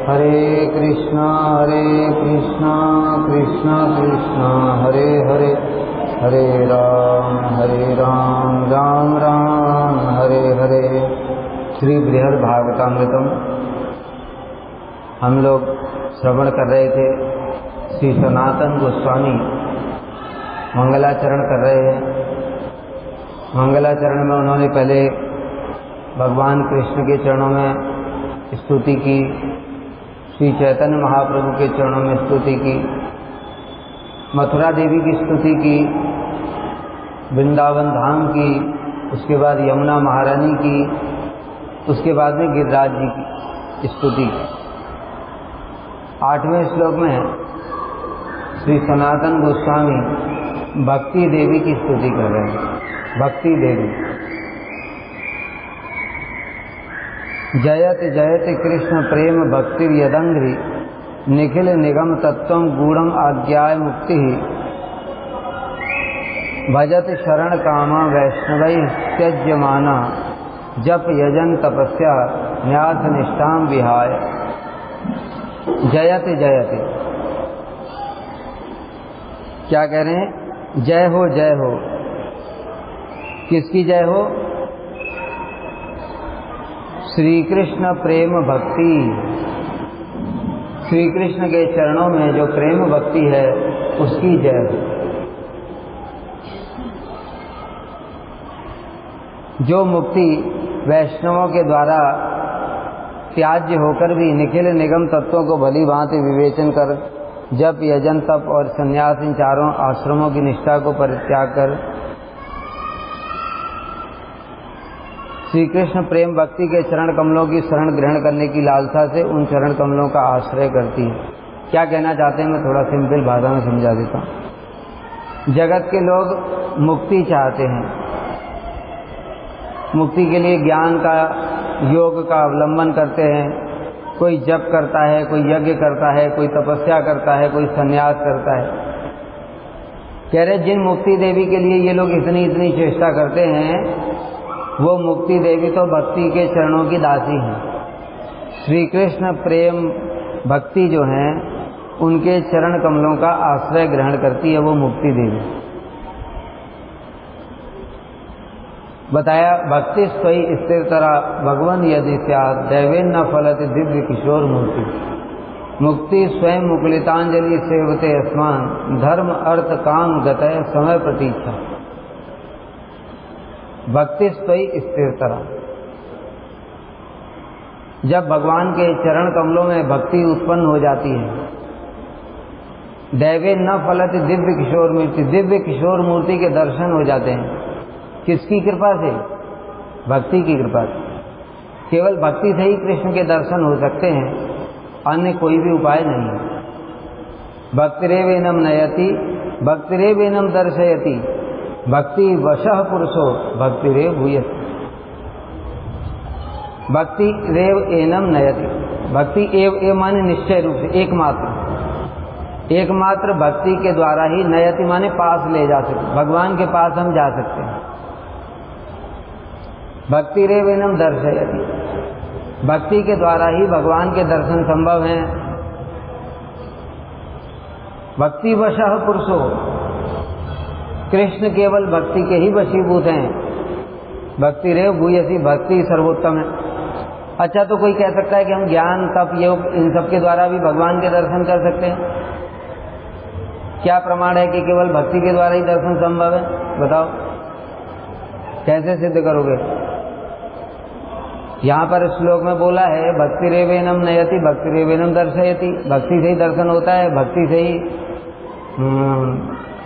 हरे कृष्णा कृष्णा कृष्णा हरे हरे, हरे राम राम राम हरे हरे। श्री बृहद भागवतामृतम हम लोग श्रवण कर रहे थे। श्री सनातन गोस्वामी मंगलाचरण कर रहे हैं। मंगलाचरण में उन्होंने पहले भगवान कृष्ण के चरणों में स्तुति की, श्री चैतन्य महाप्रभु के चरणों में स्तुति की, मथुरा देवी की स्तुति की, वृंदावन धाम की, उसके बाद यमुना महारानी की, उसके बाद में गिरिराज जी की स्तुति की। 8वें श्लोक में श्री सनातन गोस्वामी भक्ति देवी की स्तुति कर रहे हैं। भक्ति देवी जयत जयत कृष्ण प्रेम भक्ति यदंग्रि निखिल निगम तत्वं गूढ़म आज्ञाय मुक्ति भजत शरण कामा वैष्णवै त्यज्यमाना जप यजन तपस्या न्यास निष्ठाम विहाय। जयत जयत क्या कह रहे हैं? जय हो जय हो। किसकी जय हो? श्री कृष्ण प्रेम भक्ति। श्री कृष्ण के चरणों में जो प्रेम भक्ति है उसकी जय हो। जो मुक्ति वैष्णवों के द्वारा त्याज्य होकर भी निखिल निगम तत्वों को भली भांति विवेचन कर जप यजन तप और संन्यास इन चारों आश्रमों की निष्ठा को परित्याग कर श्री कृष्ण प्रेम भक्ति के चरण कमलों की शरण ग्रहण करने की लालसा से उन चरण कमलों का आश्रय करती है। क्या कहना चाहते हैं मैं थोड़ा सिंपल भाषा में समझा देता हूँ। जगत के लोग मुक्ति चाहते हैं। मुक्ति के लिए ज्ञान का योग का अवलंबन करते हैं। कोई जप करता है, कोई यज्ञ करता है, कोई तपस्या करता है, कोई संन्यास करता है। कह रहे जिन मुक्ति देवी के लिए ये लोग इतनी इतनी चेष्टा करते हैं वो मुक्ति देवी तो भक्ति के चरणों की दासी हैं। श्री कृष्ण प्रेम भक्ति जो है उनके चरण कमलों का आश्रय ग्रहण करती है वो मुक्ति देवी। बताया भक्ति स्वयं स्थिर तरह भगवान यदि स्यात् दैवेन न फलति दिव्य किशोर मूर्ति। मुक्ति स्वयं मुकुलितांजलि सेवते अस्मान धर्म अर्थ काम गतय समय प्रतीक्षा। भक्ति स्वयं स्थिर तरह। जब भगवान के चरण कमलों में भक्ति उत्पन्न हो जाती है दैवे न फलति दिव्य किशोर मूर्ति। दिव्य किशोर मूर्ति के दर्शन हो जाते हैं। किसकी कृपा से? भक्ति की कृपा से। केवल भक्ति से ही कृष्ण के दर्शन हो सकते हैं, अन्य कोई भी उपाय नहीं है। भक्तिरेवेनम नयति भक्तिरेवेनम दर्शयति भक्ति वशः पुरुषो भक्तिरेव भूयति। भक्ति रेव एनम नयति। भक्ति एव माने निश्चय रूप से एकमात्र भक्ति के द्वारा ही नयति माने पास ले जा सकते, भगवान के पास हम जा सकते हैं। भक्ति रेव एनम दर्शयति। भक्ति के द्वारा ही भगवान के दर्शन संभव हैं। भक्ति वशः पुरुषो। कृष्ण केवल भक्ति के ही वशीभूत हैं। भक्ति रेव भूयसी। भक्ति सर्वोत्तम है। अच्छा तो कोई कह सकता है कि हम ज्ञान तप योग इन सब के द्वारा भी भगवान के दर्शन कर सकते हैं। क्या प्रमाण है कि केवल भक्ति के द्वारा ही दर्शन संभव है? बताओ कैसे सिद्ध करोगे? यहाँ पर श्लोक में बोला है भक्ति रेवेनम नयति भक्ति रेवेनम दर्शयति। भक्ति से ही दर्शन होता है। भक्ति से ही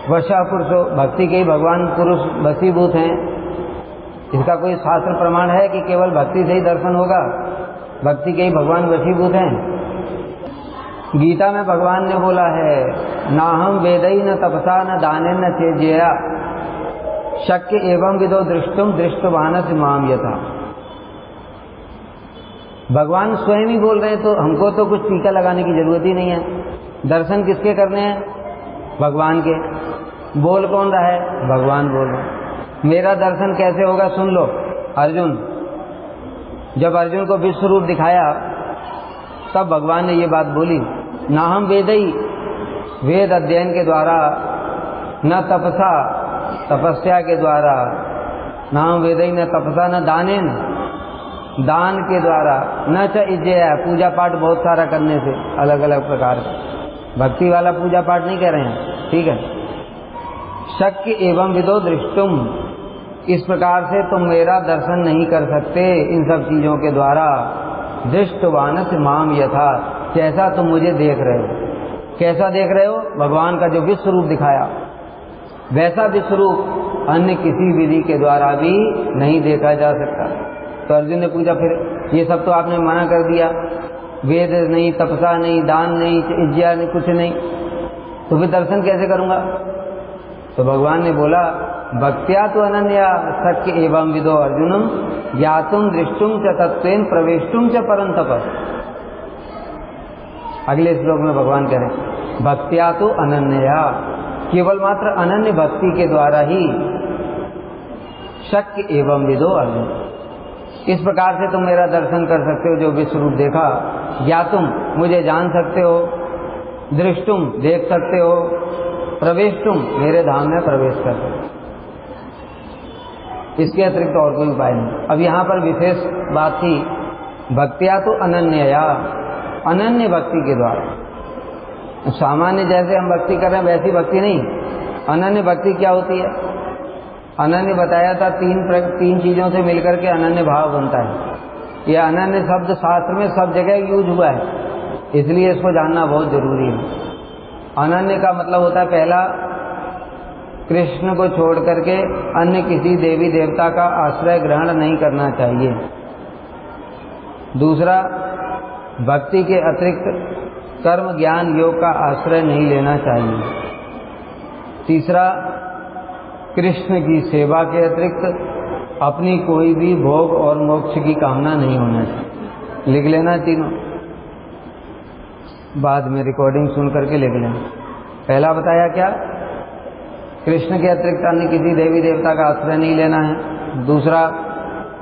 वशा पुरुषो। भक्ति के ही भगवान पुरुष वशीभूत हैं। इसका कोई शास्त्र प्रमाण है कि केवल भक्ति से ही दर्शन होगा? भक्ति के ही भगवान वशीभूत हैं। गीता में भगवान ने बोला है ना हम वेदै न तपसा न दाने न चेज्या शक्य एवं विदो दृष्टुम दृष्टवानस माम यथा। भगवान स्वयं ही बोल रहे हैं तो हमको तो कुछ टीका लगाने की जरूरत ही नहीं है। दर्शन किसके करने हैं? भगवान के। बोल कौन रहा है? भगवान बोल रहे हैं। मेरा दर्शन कैसे होगा? सुन लो। अर्जुन, जब अर्जुन को विश्व रूप दिखाया तब भगवान ने ये बात बोली, ना हम वेदई, वेद अध्ययन के द्वारा, न तपसा, तपस्या के द्वारा, ना हम वेदई न तपसा, न दानेन, दान के द्वारा, न च इज्जया, पूजा पाठ बहुत सारा करने से, अलग अलग प्रकार का, भक्ति वाला पूजा पाठ नहीं कह रहे हैं, ठीक है। शक्य एवं विदो दृष्टुम, इस प्रकार से तुम मेरा दर्शन नहीं कर सकते इन सब चीजों के द्वारा। दृष्टवानस माम यथा, जैसा तुम मुझे देख रहे हो। कैसा देख रहे हो? भगवान का जो विश्व रूप दिखाया, वैसा विश्व रूप अन्य किसी विधि के द्वारा भी नहीं देखा जा सकता। तो अर्जुन ने पूछा, फिर ये सब तो आपने मना कर दिया, वेद नहीं, तपसा नहीं, दान नहीं, इज्जा नहीं, कुछ नहीं, तो फिर दर्शन कैसे करूंगा? तो भगवान ने बोला, भक्त्या तो अनन्या सत्य एवं विदो अर्जुनम ज्ञातुम दृष्टुम च तत्वेन प्रवेष्टुम च परंतप। अगले श्लोक में भगवान कह रहे हैं, भक्त्या तो अनन्या, केवल मात्र अनन्य भक्ति के द्वारा ही शक्य एवं विदो अर्जुन, इस प्रकार से तुम मेरा दर्शन कर सकते हो, जो विश्व रूप देखा। ज्ञातुम, मुझे जान सकते हो, दृष्टुम, देख सकते हो, प्रवेष्टुम, मेरे धाम में प्रवेश कर सकते हो। इसके अतिरिक्त और कोई उपाय नहीं। अब यहाँ पर विशेष बात थी, भक्त्या तो अनन्या, अनन्य भक्ति के द्वारा। सामान्य जैसे हम भक्ति कर रहे हैं वैसी भक्ति नहीं, अनन्य भक्ति क्या होती है? अनन्य बताया था, तीन चीजों से मिलकर के अनन्य भाव बनता है। यह अनन्य शब्द शास्त्र में सब जगह यूज हुआ है, इसलिए इसको जानना बहुत जरूरी है। अनन्य का मतलब होता है, पहला, कृष्ण को छोड़ करके अन्य किसी देवी देवता का आश्रय ग्रहण नहीं करना चाहिए। दूसरा, भक्ति के अतिरिक्त कर्म ज्ञान योग का आश्रय नहीं लेना चाहिए। तीसरा, कृष्ण की सेवा के अतिरिक्त अपनी कोई भी भोग और मोक्ष की कामना नहीं होना चाहिए। लिख लेना तीनों, बाद में रिकॉर्डिंग सुन करके लिख लेना। पहला बताया क्या? कृष्ण के अतिरिक्त अन्य किसी देवी देवता का आश्रय नहीं लेना है। दूसरा,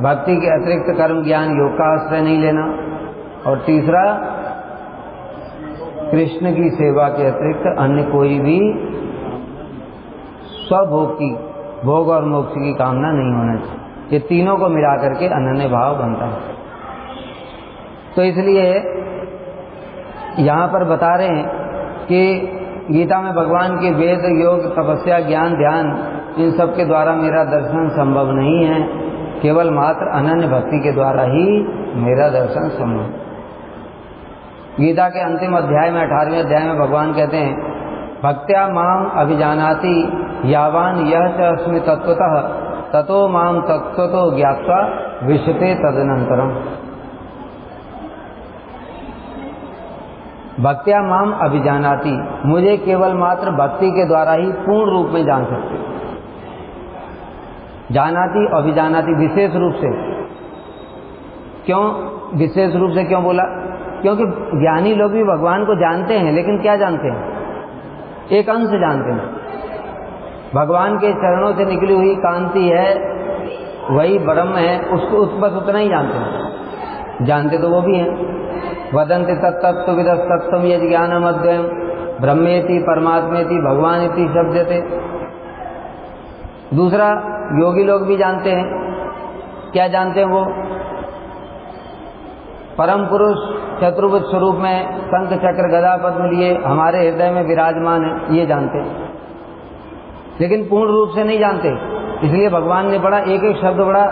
भक्ति के अतिरिक्त कर्म ज्ञान योग का आश्रय नहीं लेना। और तीसरा, कृष्ण की सेवा के अतिरिक्त अन्य कोई भी स्वभोग की, भोग और मोक्ष की कामना नहीं होना चाहिए। ये तीनों को मिला करके अनन्य भाव बनता है। तो इसलिए यहाँ पर बता रहे हैं कि गीता में भगवान के वेद, योग, तपस्या, ज्ञान, ध्यान, इन सब के द्वारा मेरा दर्शन संभव नहीं है, केवल मात्र अनन्य भक्ति के द्वारा ही मेरा दर्शन संभव है। गीता के अंतिम अध्याय में, 18वें अध्याय में भगवान कहते हैं, भक्त्या माम अभिजानाति यावान यह च अस्मि तत्वतः ततो माम तत्वतो ज्ञात्वा विशते तदनंतरम। भक्त्या माम अभिजानाति, मुझे केवल मात्र भक्ति के द्वारा ही पूर्ण रूप में जान सकते। जानाति, अभिजानाति, विशेष रूप से। क्यों विशेष रूप से क्यों बोला? क्योंकि ज्ञानी लोग भी भगवान को जानते हैं, लेकिन क्या जानते हैं? एक अंश जानते हैं। भगवान के चरणों से निकली हुई कांति है, वही ब्रह्म है, उसको बस उतना ही जानते हैं। जानते तो वो भी हैं। वदन्ति तत्तत्व विदस्तत्वम यदि ज्ञानम अद्वयम् ब्रह्मेति परमात्मेति भगवानेति शब्दते। दूसरा, योगी लोग भी जानते हैं। क्या जानते हैं वो? परम पुरुष चतुर्भुज स्वरूप में शंख चक्र गदा पद्म लिए हमारे हृदय में विराजमान है, ये जानते हैं, लेकिन पूर्ण रूप से नहीं जानते। इसलिए भगवान ने बड़ा एक एक शब्द बड़ा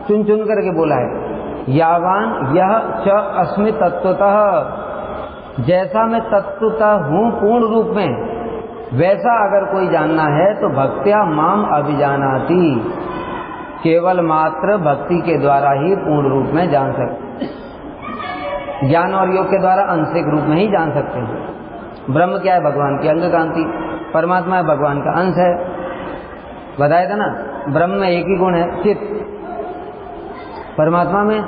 चुन चुन करके बोला है। यावान यह च अस्मि तत्वतः, जैसा मैं तत्वतः हूँ पूर्ण रूप में, वैसा अगर कोई जानना है तो भक्त्या माम अभिजानाति, केवल मात्र भक्ति के द्वारा ही पूर्ण रूप में जान सकते। ज्ञान और योग के द्वारा आंशिक रूप में ही जान सकते हैं। ब्रह्म क्या है? भगवान की अंग कांति। परमात्मा है, भगवान का अंश है। बताया था ना, ब्रह्म में एक ही गुण है, चित्त। परमात्मा में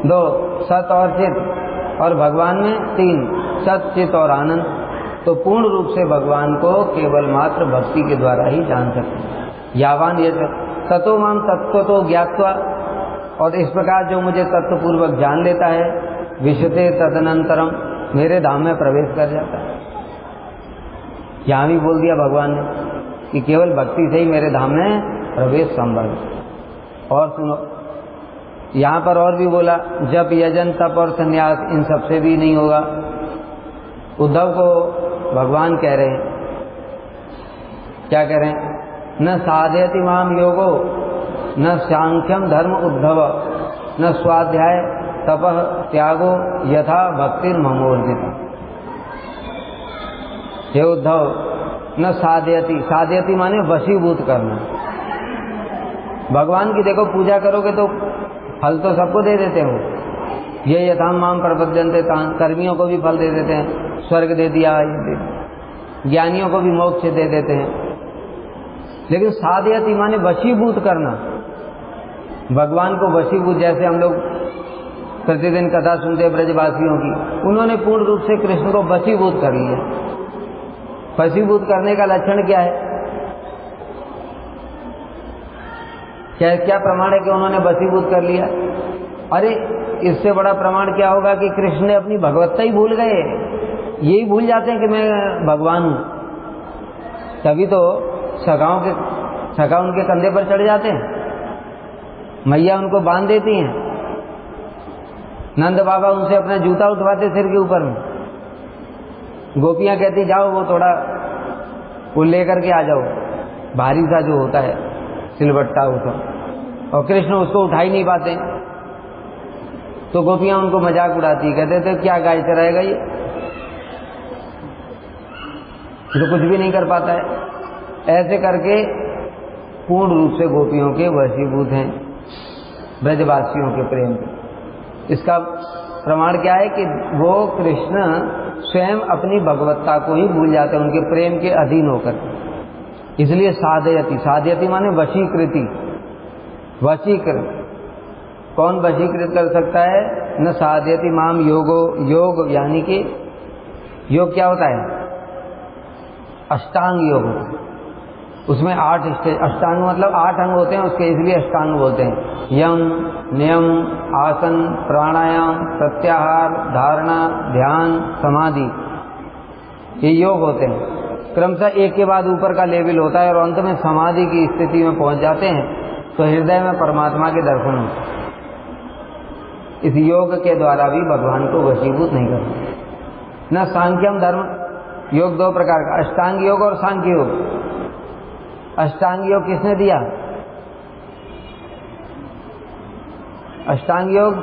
दो, सत और चित्त, और भगवान में तीन, सत, चित्त और आनंद। तो पूर्ण रूप से भगवान को केवल मात्र भक्ति के द्वारा ही जान सकते हैं। यावान ये ततो माम तत्व तो ज्ञात्वा, और इस प्रकार जो मुझे तत्वपूर्वक जान लेता है, विशते तदनंतरम, मेरे धाम में प्रवेश कर जाता है। यहाँ भी बोल दिया भगवान ने कि केवल भक्ति से ही मेरे धाम में प्रवेश संभव है। और सुनो, यहाँ पर और भी बोला, जप यजन तप और संन्यास इन सबसे भी नहीं होगा। उद्धव को भगवान कह रहे हैं, क्या कह रहे हैं, न साधयति माम योगो न सांख्यम धर्म उद्धव न स्वाध्याय तपः त्यागो यथा भक्तिर ममोर्जिता। हे उद्धव, न साधयति, साधयति माने वशीभूत करना। भगवान की देखो पूजा करोगे तो फल तो सबको दे देते हो, ये यथाम माम प्रपद्यन्ते तान्, कर्मियों को भी फल दे देते हैं, स्वर्ग दे दिया, ये दे दिया, ज्ञानियों को भी मोक्ष दे देते हैं। लेकिन साधयति माने वशीभूत करना, भगवान को वशीभूत। जैसे हम लोग प्रतिदिन कथा सुनते हैं ब्रजवासियों की, उन्होंने पूर्ण रूप से कृष्ण को वशीभूत कर लिया। वशीभूत करने का लक्षण क्या है, क्या प्रमाण है कि उन्होंने वशीभूत कर लिया? अरे इससे बड़ा प्रमाण क्या होगा कि कृष्ण ने अपनी भगवत्ता ही भूल गए, यही भूल जाते हैं कि मैं भगवान हूं। तभी तो सखा उनके कंधे पर चढ़ जाते हैं, मैया उनको बांध देती हैं, नंद बाबा उनसे अपना जूता उठवाते सिर के ऊपर में, गोपियां कहती जाओ वो थोड़ा वो लेकर के आ जाओ, भारी सा जो होता है सिलबट्टा वो सब, और कृष्ण उसको उठा ही नहीं पाते। तो गोपियां उनको मजाक उड़ाती, कहते थे क्या गाय चराएगा ये तो कुछ भी नहीं कर पाता है। ऐसे करके पूर्ण रूप से गोपियों के वशीभूत हैं ब्रजवासियों के प्रेम के। इसका प्रमाण क्या है कि वो कृष्ण स्वयं अपनी भगवत्ता को ही भूल जाते हैं, उनके प्रेम के अधीन होकर। इसलिए साधयति, साधयति माने वशीकृति, वशीकृत। कौन वशीकृत कर सकता है? न साधयति माम योगो, योग यानी कि योग क्या होता है? अष्टांग योग होता है, उसमें 8 स्टेज, अष्टांग मतलब 8 अंग होते हैं उसके, इसलिए अष्टांग बोलते हैं। यम, नियम, आसन, प्राणायाम, प्रत्याहार, धारणा, ध्यान, समाधि, ये योग होते हैं। क्रमशः एक के बाद ऊपर का लेवल होता है और अंत में समाधि की स्थिति में पहुंच जाते हैं तो हृदय में परमात्मा के दर्शन होते हैं। इस योग के द्वारा भी भगवान को वशीभूत नहीं करते। न सांख्यम धर्म, योग 2 प्रकार का, अष्टांग योग और सांख्य योग। अष्टांग योग किसने दिया? अष्टांग योग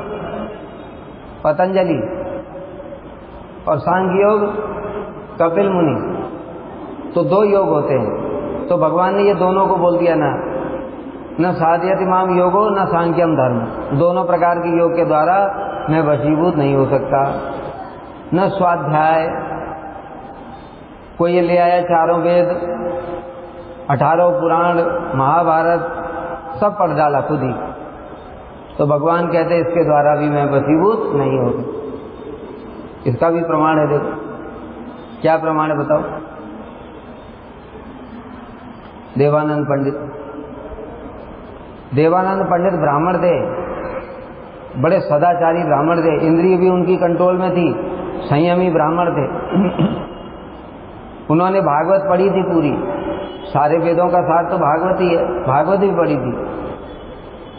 पतंजलि और सांख्य योग कपिल मुनि। तो 2 योग होते हैं, तो भगवान ने ये दोनों को बोल दिया ना, न साधयति माम योगो न सांख्यम धर्म। दोनों प्रकार के योग के द्वारा मैं वशीभूत नहीं हो सकता। न स्वाध्याय, कोई ये ले आया 4 वेद, 18 पुराण, महाभारत सब पढ़ डाला खुद ही, तो भगवान कहते इसके द्वारा भी मैं वशीभूत नहीं हो सकता। इसका भी प्रमाण है। देखो क्या प्रमाण है बताओ? देवानंद पंडित, देवानंद पंडित ब्राह्मण थे, बड़े सदाचारी ब्राह्मण थे, इंद्रिय भी उनकी कंट्रोल में थी, संयमी ब्राह्मण थे। उन्होंने भागवत पढ़ी थी पूरी, सारे वेदों का सार तो भागवत ही है, भागवत भी पढ़ी थी।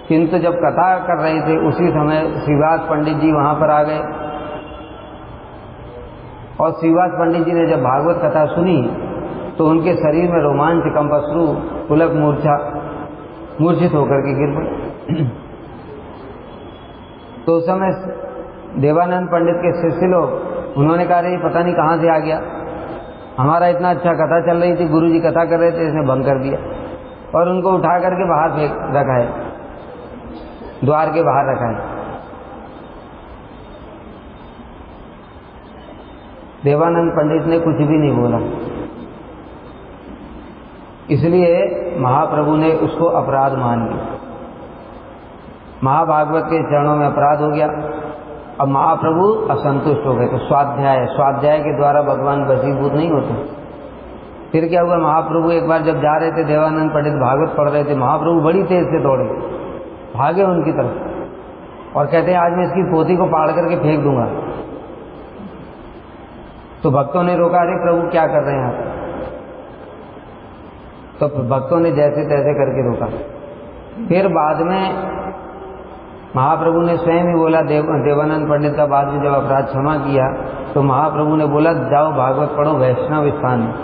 किंतु जब कथा कर रहे थे उसी समय श्रीवास पंडित जी वहां पर आ गए, और श्रीवास पंडित जी ने जब भागवत कथा सुनी तो उनके शरीर में रोमांच, कंपश्रु, पुलक, मूर्छित होकर के गिर पड़े। तो उस समय देवानंद पंडित के शिष्य लोग, उन्होंने कहा ये पता नहीं कहाँ से आ गया, हमारा इतना अच्छा कथा चल रही थी, गुरु जी कथा कर रहे थे, इसने भंग कर दिया, और उनको उठा करके बाहर फेंक रखा है, द्वार के बाहर रखा है। देवानंद पंडित ने कुछ भी नहीं बोला, इसलिए महाप्रभु ने उसको अपराध मान लिया। महाभागवत के चरणों में अपराध हो गया। अब महाप्रभु असंतुष्ट हो गए, तो स्वाध्याय के द्वारा भगवान वशीभूत नहीं होते। फिर क्या हुआ? महाप्रभु एक बार जब जा रहे थे, देवानंद पंडित भागवत पढ़ रहे थे, महाप्रभु बड़ी तेज से दौड़े, भागे उनकी तरफ, और कहते हैं आज मैं इसकी पोथी को फाड़ करके फेंक दूंगा। तो भक्तों ने रोका, अरे प्रभु क्या कर रहे हैं आप? तो भक्तों ने जैसे तैसे करके रोका। फिर बाद में महाप्रभु ने स्वयं ही बोला, देवानंद पंडित का बाद में जब अपराध क्षमा किया तो महाप्रभु ने बोला, जाओ भागवत पढ़ो वैष्णव स्थान में,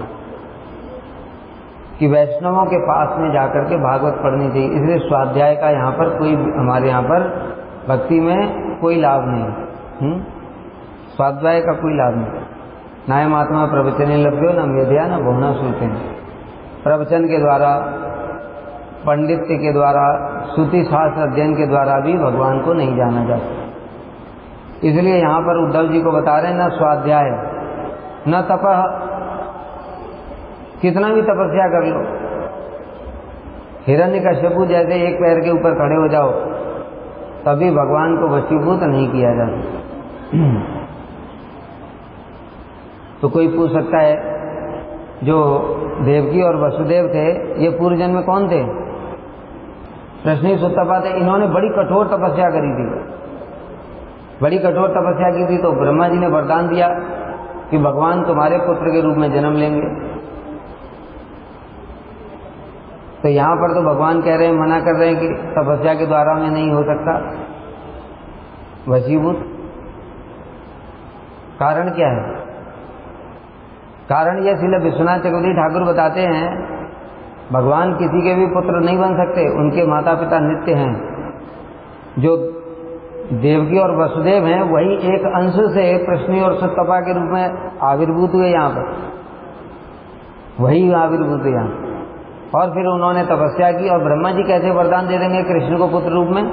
कि वैष्णवों के पास में जाकर के भागवत पढ़नी चाहिए। इसलिए स्वाध्याय का यहाँ पर कोई, हमारे यहाँ पर भक्ति में कोई लाभ नहीं। स्वाध्याय का कोई लाभ नहीं। नायम आत्मा प्रवचन लभ्यो न मेध्या न बहुना सुनते हैं। प्रवचन के द्वारा, पंडित्य के द्वारा, श्रुति शास्त्र अध्ययन के द्वारा भी भगवान को नहीं जाना जा सकता। इसलिए यहाँ पर उद्धव जी को बता रहे हैं, न स्वाध्याय न तपः, कितना भी तपस्या कर लो, हिरण्यकश्यपु जैसे एक पैर के ऊपर खड़े हो जाओ, तभी भगवान को वशीभूत नहीं किया जा सकता। तो कोई पूछ सकता है, जो देवकी और वसुदेव थे ये पूर्व जन्म में कौन थे? प्रश्नी सुतपा थे। इन्होंने बड़ी कठोर तपस्या करी थी, बड़ी कठोर तपस्या की थी। तो ब्रह्मा जी ने वरदान दिया कि भगवान तुम्हारे पुत्र के रूप में जन्म लेंगे। तो यहां पर तो भगवान कह रहे हैं, मना कर रहे हैं कि तपस्या के द्वारा में नहीं हो सकता वशीभूत। कारण क्या है? कारण यह श्रील विश्वनाथ चक्रवर्ती ठाकुर बताते हैं, भगवान किसी के भी पुत्र नहीं बन सकते, उनके माता पिता नित्य हैं। जो देवकी और वसुदेव हैं वही एक अंश से प्रश्नी और सुतपा के रूप में आविर्भूत हुए यहाँ पर, वही आविर्भूत हुए यहाँ। और फिर उन्होंने तपस्या की। और ब्रह्मा जी कैसे वरदान दे देंगे कृष्ण को पुत्र रूप में?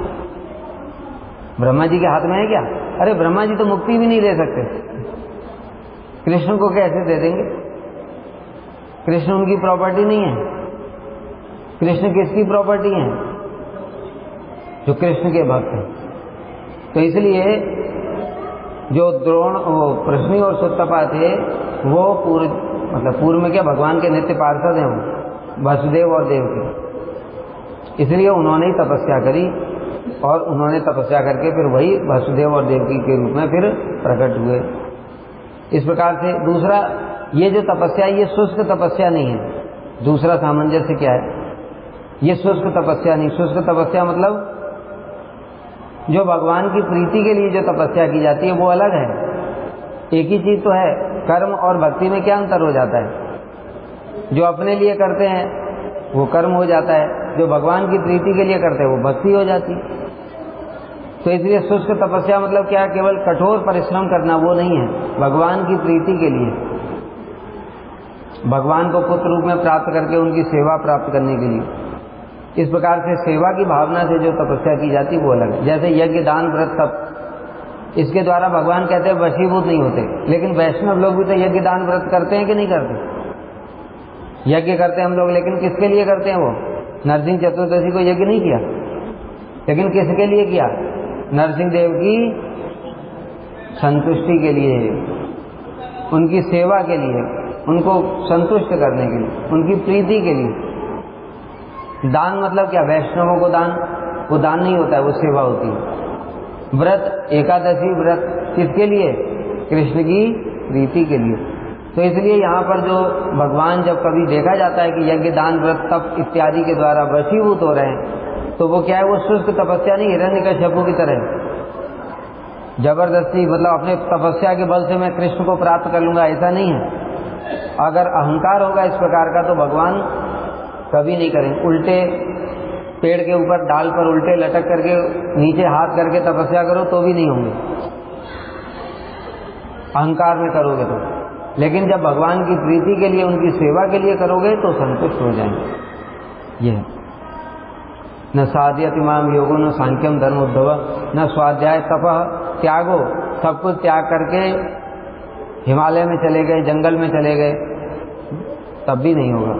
ब्रह्मा जी के हाथ में है क्या? अरे ब्रह्मा जी तो मुक्ति भी नहीं दे सकते, कृष्ण को कैसे दे देंगे? कृष्ण उनकी प्रॉपर्टी नहीं है। कृष्ण किसकी प्रॉपर्टी है? जो कृष्ण के भक्त हैं। तो इसलिए जो द्रोण, प्रश्नी और सुतपा थे वो पूर्व में क्या भगवान के नित्य पार्षद हैं, वो वसुदेव और देवकी। इसलिए उन्होंने ही तपस्या करी और उन्होंने तपस्या करके फिर वही वसुदेव और देवकी के रूप में फिर प्रकट हुए। इस प्रकार से दूसरा, ये जो तपस्या ये शुष्क तपस्या नहीं है। दूसरा सामंजस्य क्या है? ये शुष्क तपस्या नहीं। शुष्क तपस्या मतलब जो भगवान की प्रीति के लिए जो तपस्या की जाती है वो अलग है। एक ही चीज तो है। कर्म और भक्ति में क्या अंतर हो जाता है? जो अपने लिए करते हैं वो कर्म हो जाता है, जो भगवान की प्रीति के लिए करते हैं वो भक्ति हो जाती है। तो इसलिए शुष्क तपस्या मतलब क्या? केवल कठोर परिश्रम करना, वो नहीं है। भगवान की प्रीति के लिए, भगवान को पुत्र रूप में प्राप्त करके उनकी सेवा प्राप्त करने के लिए, इस प्रकार से सेवा की भावना से जो तपस्या की जाती वो अलग है। जैसे यज्ञ, दान, व्रत, तप, इसके द्वारा भगवान कहते हैं वशीभूत नहीं होते। लेकिन वैष्णव लोग भी तो यज्ञ, दान, व्रत करते हैं कि नहीं करते? यज्ञ करते हैं हम लोग, लेकिन किसके लिए करते हैं? वो नरसिंह चतुर्दशी को यज्ञ नहीं किया, लेकिन किसके लिए किया? नरसिंह देव की संतुष्टि के लिए, उनकी सेवा के लिए, उनको संतुष्ट करने के लिए, उनकी प्रीति के लिए। दान मतलब क्या? वैष्णवों को दान, वो दान नहीं होता है, वो सेवा होती है। व्रत, एकादशी व्रत किसके लिए? कृष्ण की प्रीति के लिए। तो इसलिए यहाँ पर जो भगवान जब कभी देखा जाता है कि यज्ञ, दान, व्रत, तप इत्यादि के द्वारा वशीभूत हो रहे हैं, तो वो क्या है? वो शुष्क तपस्या नहीं, हिरण्यकश्यपु की तरह जबरदस्ती, मतलब अपने तपस्या के बल से मैं कृष्ण को प्राप्त कर लूंगा, ऐसा नहीं है। अगर अहंकार होगा इस प्रकार का तो भगवान कभी नहीं करेंगे। उल्टे पेड़ के ऊपर डाल पर उल्टे लटक करके नीचे हाथ करके तपस्या करो तो भी नहीं होंगे, अहंकार में करोगे तो। लेकिन जब भगवान की प्रीति के लिए, उनकी सेवा के लिए करोगे तो संतुष्ट हो जाएंगे। ये न साध्यति माम योगो न सांख्यम धर्म उद्धव न स्वाध्याय तपः त्यागो। सब कुछ त्याग करके हिमालय में चले गए, जंगल में चले गए, तब भी नहीं होगा।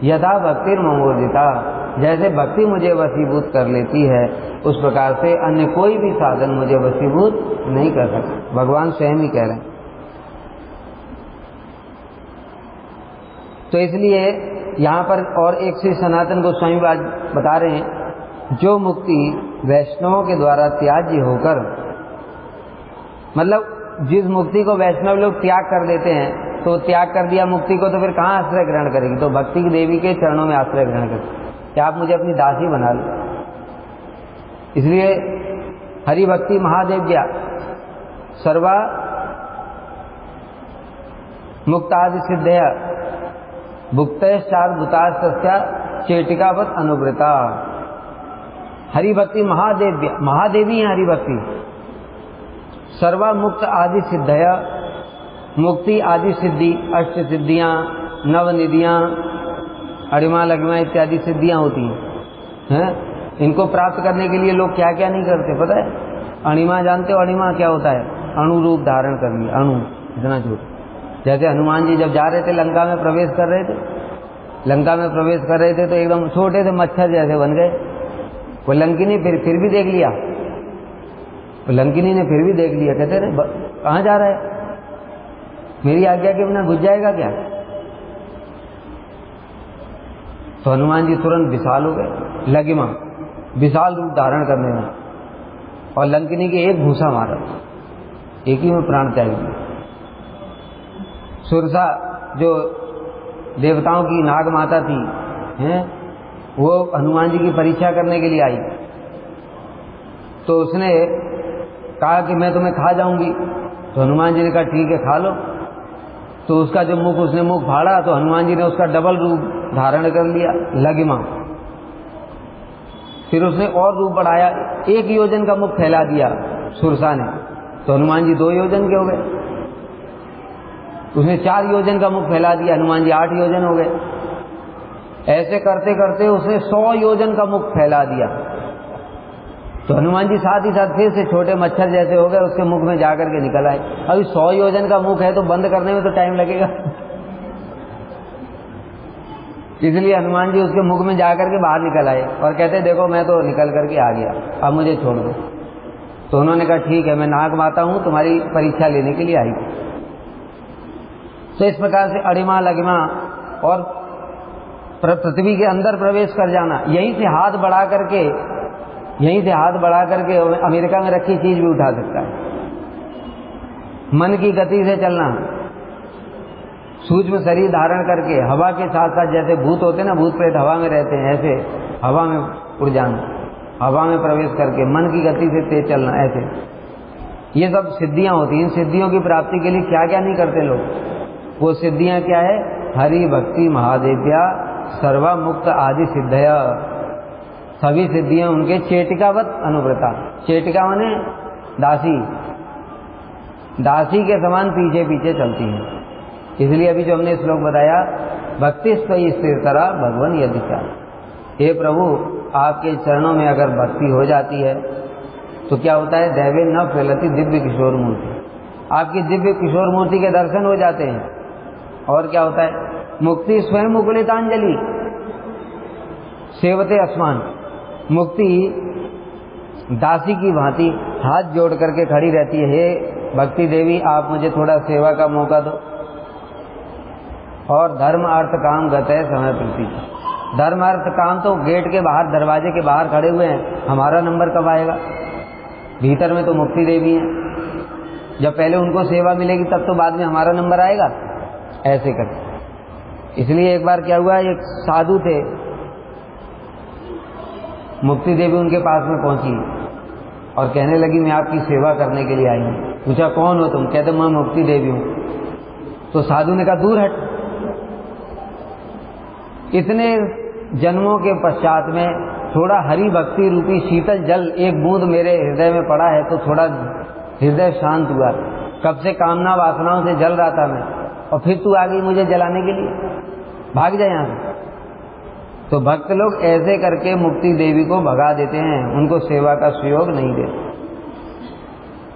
यथा भक्ति मोदिता, जैसे भक्ति मुझे वशीभूत कर लेती है उस प्रकार से अन्य कोई भी साधन मुझे वशीभूत नहीं कर सकता। भगवान स्वयं ही कह रहे हैं। तो इसलिए यहाँ पर और एक श्री सनातन गोस्वामी बता रहे हैं, जो मुक्ति वैष्णवों के द्वारा त्याज्य होकर, मतलब जिस मुक्ति को वैष्णव लोग त्याग कर देते हैं, तो त्याग कर दिया मुक्ति को, तो फिर कहाँ आश्रय ग्रहण करेगी? तो भक्ति देवी के चरणों में आश्रय ग्रहण करेगी कि आप मुझे अपनी दासी बना लो। इसलिए हरि भक्ति महादेव्या सर्वा मुक्तादि सिद्धया भुक्तश्चार्भुतास्तस्या चेटिकावत अनुवृता। हरि भक्ति महादेव्या, महादेवी है हरि भक्ति। सर्वा मुक्त आदि सिद्धया, मुक्ति आदि सिद्धि, अष्ट सिद्धियां, नवनिधियां, अणिमा लघिमा इत्यादि सिद्धियां होती हैं। इनको प्राप्त करने के लिए लोग क्या क्या नहीं करते पता है? अणिमा जानते हो? अणिमा क्या होता है? अणु रूप धारण कर लिया, अणु इतना छोटा। जैसे हनुमान जी जब जा रहे थे लंका में प्रवेश कर रहे थे, लंका में प्रवेश कर रहे थे तो एकदम छोटे से मच्छर जैसे बन गए। वो लंकिनी फिर भी देख लिया, वो लंकिनी ने फिर भी देख लिया, कहते रहे कहाँ जा रहा है, मेरी आज्ञा के बिना घुस जाएगा क्या? तो हनुमान जी तुरंत विशाल हो गए, लगिमा विशाल रूप धारण करने में, और लंकिनी के एक घूसा मारा, एक ही में प्राण त्याग दिया। सुरसा जो देवताओं की नाग माता थी हैं, वो हनुमान जी की परीक्षा करने के लिए आई, तो उसने कहा कि मैं तुम्हें खा जाऊंगी। तो हनुमान जी ने कहा ठीक है खा लो। तो उसका जो मुख, उसने मुख फाड़ा तो हनुमान जी ने उसका डबल रूप धारण कर लिया, लगिमा। फिर उसने और रूप बढ़ाया, 1 योजन का मुख फैला दिया सुरसा ने, तो हनुमान जी 2 योजन के हो गए। उसने 4 योजन का मुख फैला दिया, हनुमान जी 8 योजन हो गए। ऐसे करते करते उसने 100 योजन का मुख फैला दिया, तो हनुमान जी साथ ही साथ फिर से छोटे मच्छर जैसे हो गए, उसके मुख में जाकर के निकल आए। अभी 100 योजन का मुख है तो बंद करने में तो टाइम लगेगा, इसलिए हनुमान जी उसके मुख में जाकर के बाहर निकल आए और कहते देखो मैं तो निकल करके आ गया, अब मुझे छोड़ दो। तो उन्होंने कहा ठीक है, मैं नाग माता हूं, तुम्हारी परीक्षा लेने के लिए आई थी। तो इस प्रकार से अणिमा लगिमा और पृथ्वी के अंदर प्रवेश कर जाना, यहीं से हाथ बढ़ा करके अमेरिका में रखी चीज भी उठा सकता है। मन की गति से चलना, सूक्ष्म शरीर धारण करके हवा के साथ साथ, जैसे भूत होते हैं ना, भूत प्रेत हवा में रहते हैं, ऐसे हवा में उड़ जाना, हवा में प्रवेश करके मन की गति से तेज चलना, ऐसे ये सब सिद्धियां होती हैं। इन सिद्धियों की प्राप्ति के लिए क्या क्या नहीं करते लोग, वो सिद्धियां क्या है? हरि भक्ति महादेव्या सर्वा मुक्त आदि सिद्धया, सभी सिद्धियां उनके चेटिकावत अनुव्रता। चेटिका माने दासी, दासी के समान पीछे पीछे चलती हैं। इसलिए अभी जो हमने श्लोक बताया, भक्ति स्वयं स्थिरतरा भगवान यदि चाहे, हे प्रभु आपके चरणों में अगर भक्ति हो जाती है तो क्या होता है? दैवे न फैलती दिव्य किशोर मूर्ति, आपकी दिव्य किशोर मूर्ति के दर्शन हो जाते हैं। और क्या होता है? मुक्ति स्वयं उकुलितांजलि सेवते अस्मान, मुक्ति दासी की भांति हाथ जोड़ करके खड़ी रहती है, हे भक्ति देवी आप मुझे थोड़ा सेवा का मौका दो। और धर्म अर्थ काम गते समय प्रति, धर्म अर्थ काम तो गेट के बाहर, दरवाजे के बाहर खड़े हुए हैं, हमारा नंबर कब आएगा? भीतर में तो मुक्ति देवी है, जब पहले उनको सेवा मिलेगी तब तो बाद में हमारा नंबर आएगा। ऐसे करते। इसलिए एक बार क्या हुआ, एक साधु थे, मुक्ति देवी उनके पास में पहुंची और कहने लगी मैं आपकी सेवा करने के लिए आई हूं। पूछा कौन हो तुम? कहते मैं मुक्ति देवी हूं। तो साधु ने कहा दूर हट। इतने जन्मों के पश्चात में थोड़ा हरि भक्ति रूपी शीतल जल एक बूंद मेरे हृदय में पड़ा है तो थोड़ा हृदय शांत हुआ। कब से कामना वासनाओं से जल रहा था मैं, और फिर तू आ गई मुझे जलाने के लिए, भाग जाए यहां से। तो भक्त लोग ऐसे करके मुक्ति देवी को भगा देते हैं, उनको सेवा का सुयोग नहीं देते।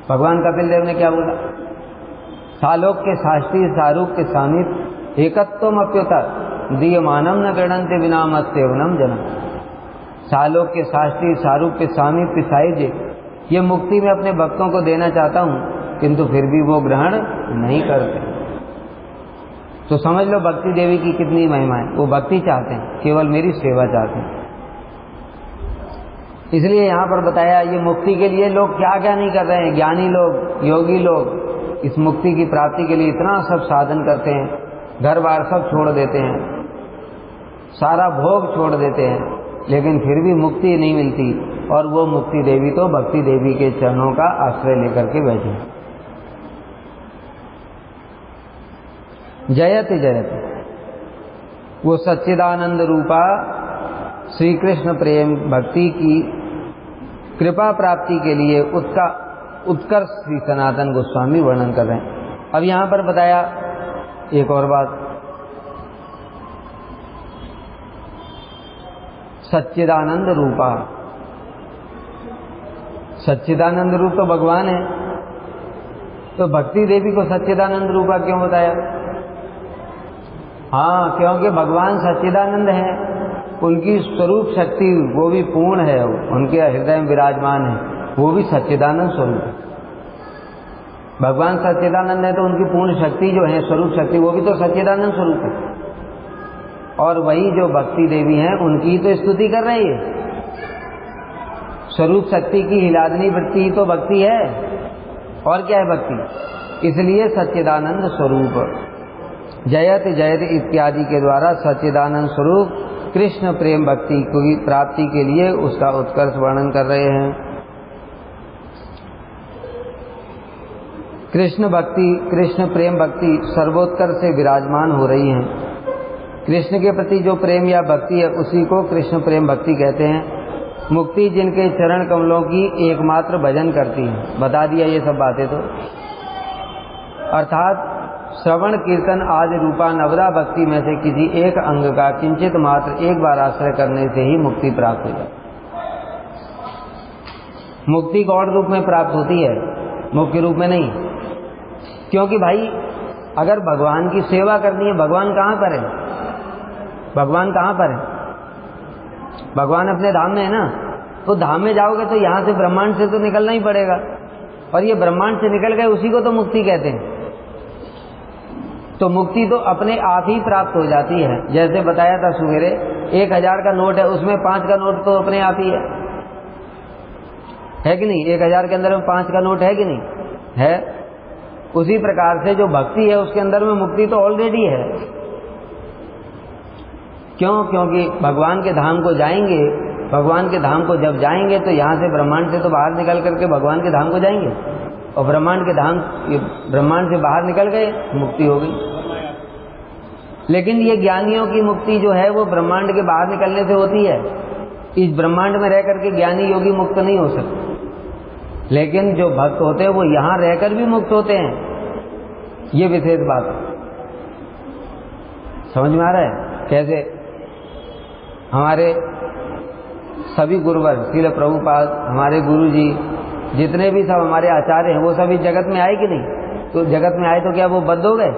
भगवान कपिल देव ने क्या बोला? सालोक के शास्त्री सारूप के सामीप एकत्वम अप्युता दीयमानम न गणन्ते बिना मत सेवनम जनम। सालोक के शास्त्री सारूप के सामीप साहित्य, ये मुक्ति में अपने भक्तों को देना चाहता हूं, किंतु फिर भी वो ग्रहण नहीं करते। तो समझ लो भक्ति देवी की कितनी महिमा है। वो भक्ति चाहते हैं, केवल मेरी सेवा चाहते हैं। इसलिए यहाँ पर बताया ये मुक्ति के लिए लोग क्या क्या नहीं कर रहे हैं। ज्ञानी लोग, योगी लोग इस मुक्ति की प्राप्ति के लिए इतना सब साधन करते हैं, घर बार सब छोड़ देते हैं, सारा भोग छोड़ देते हैं, लेकिन फिर भी मुक्ति नहीं मिलती। और वो मुक्ति देवी तो भक्ति देवी के चरणों का आश्रय लेकर के बैठे। जयत जयत, वो सच्चिदानंद रूपा श्री कृष्ण प्रेम भक्ति की कृपा प्राप्ति के लिए उसका उत्कर्ष श्री सनातन गोस्वामी वर्णन कर रहे हैं। अब यहां पर बताया एक और बात, सच्चिदानंद रूपा। सच्चिदानंद रूप तो भगवान है, तो भक्ति देवी को सच्चिदानंद रूपा क्यों बताया? हाँ, क्योंकि भगवान सच्चिदानंद है, उनकी स्वरूप शक्ति वो भी पूर्ण है, उनके हृदय में विराजमान है, वो भी सच्चिदानंद स्वरूप है। भगवान सच्चिदानंद है तो उनकी पूर्ण शक्ति जो है, स्वरूप शक्ति, वो भी तो सच्चिदानंद स्वरूप है। और वही जो भक्ति देवी हैं उनकी तो स्तुति कर रही है। स्वरूप शक्ति की हिलादनी वृत्ति तो भक्ति है, और क्या है भक्ति? इसलिए सच्चिदानंद स्वरूप, जयत जयत इत्यादि के द्वारा सच्चिदानंद स्वरूप कृष्ण प्रेम भक्ति की प्राप्ति के लिए उसका उत्कर्ष वर्णन कर रहे हैं। कृष्ण भक्ति, कृष्ण प्रेम भक्ति सर्वोत्कर्ष से विराजमान हो रही हैं। कृष्ण के प्रति जो प्रेम या भक्ति है उसी को कृष्ण प्रेम भक्ति कहते हैं। मुक्ति जिनके चरण कमलों की एकमात्र भजन करती है। बता दिया ये सब बातें तो, अर्थात श्रवण कीर्तन आदि रूपा नवदा भक्ति में से किसी एक अंग का किंचित मात्र एक बार आश्रय करने से ही मुक्ति प्राप्त हो जाए। मुक्ति गौड़ रूप में प्राप्त होती है, मुख्य रूप में नहीं। क्योंकि भाई अगर भगवान की सेवा करनी है, भगवान कहाँ पर है? भगवान कहाँ पर है? भगवान अपने धाम में है ना। तो धाम में जाओगे तो यहाँ से ब्रह्मांड से तो निकलना ही पड़ेगा, और ये ब्रह्मांड से निकल गए उसी को तो मुक्ति कहते हैं। तो मुक्ति तो अपने आप ही प्राप्त हो जाती है। जैसे बताया था सवेरे, 1000 का नोट है, उसमें 5 का नोट तो अपने आप ही है कि नहीं? 1000 के अंदर में 5 का नोट है कि नहीं है? उसी प्रकार से जो भक्ति है उसके अंदर में मुक्ति तो ऑलरेडी है। क्यों? क्योंकि भगवान के धाम को जाएंगे, भगवान के धाम को जब जाएंगे तो यहाँ से ब्रह्मांड से तो बाहर निकल करके भगवान के धाम को जाएंगे, और ब्रह्मांड के धाम, ब्रह्मांड से बाहर निकल गए, मुक्ति हो गई। लेकिन ये ज्ञानियों की मुक्ति जो है वो ब्रह्मांड के बाहर निकलने से होती है। इस ब्रह्मांड में रह करके ज्ञानी योगी मुक्त नहीं हो सकते, लेकिन जो भक्त होते हैं वो यहाँ रहकर भी मुक्त होते हैं। ये विशेष बात समझ में आ रहा है? कैसे हमारे सभी गुरुवर, श्रील प्रभुपाद, हमारे गुरु जी, जितने भी सब हमारे आचार्य हैं, वो सभी जगत में आए कि नहीं? तो जगत में आए तो क्या वो बद्ध हो गए?